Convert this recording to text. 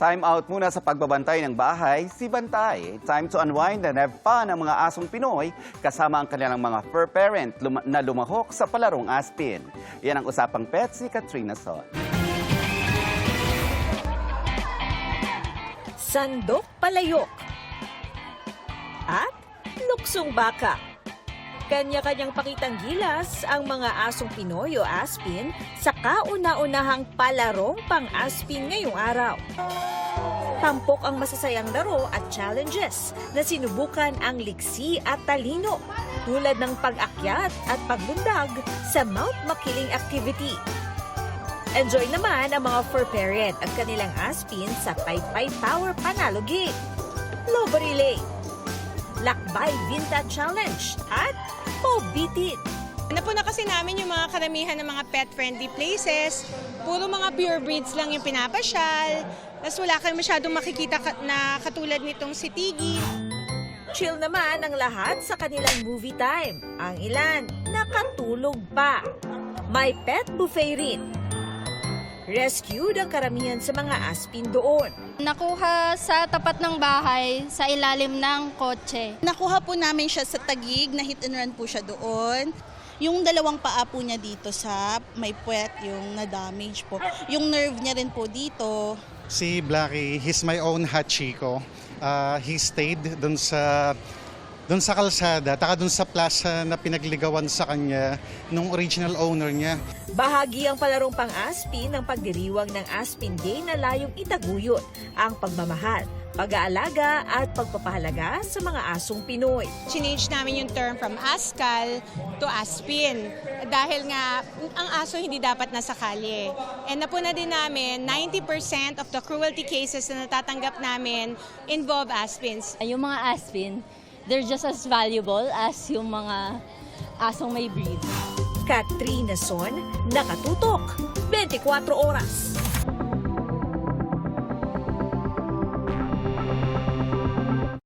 Time out muna sa pagbabantay ng bahay, si Bantay. Time to unwind and have fun ang mga asong Pinoy kasama ang kanilang mga fur parent na lumahok sa palarong Aspin. Yan ang usapang pet si Katrina Son. Sandok palayok at luksong baka. Kanya-kanyang pakitang gilas ang mga asong Pinoy o Aspin sa kauna-unahang palarong pang-Aspin ngayong araw. Tampok ang masasayang laro at challenges na sinubukan ang liksi at talino tulad ng pag-akyat at pagbundag sa Mount Makiling activity. Enjoy naman ang mga fur parent at kanilang Aspin sa Paypay Power Panalo Game, Lobo Relay, Lakbay Vinta Challenge at Pobitin. Napuna kasi namin yung mga karamihan ng mga pet-friendly places. Puro mga pure breeds lang yung pinapasyal. Tapos wala kayo masyadong makikita na katulad nitong si Tiggy. Chill naman ang lahat sa kanilang movie time. Ang ilan, nakatulog pa. May pet buffet rin. Rescued ang karamihan sa mga Aspin doon. Nakuha sa tapat ng bahay, sa ilalim ng kotse. Nakuha po namin siya sa Taguig, na hit and run po siya doon. Yung dalawang paa po niya dito sa may puwet, yung na-damage po. Yung nerve niya rin po dito. Si Blackie, he's my own hachiko. He stayed doon sa kalsada, taka doon sa plaza na pinagligawan sa kanya nung original owner niya. Bahagi ang palarong pang-Aspin ng pagdiriwang ng Aspin Day na layong itaguyod ang pagmamahal, pag-aalaga at pagpapahalaga sa mga asong Pinoy. Change namin yung term from Askal to Aspin. Dahil nga, ang aso hindi dapat nasa kalye. And napuna din namin, 90% of the cruelty cases na natatanggap namin involve Aspins. Yung mga Aspin, they're just as valuable as yung mga asong may breed. Katrina Son, nakatutok, 24 oras.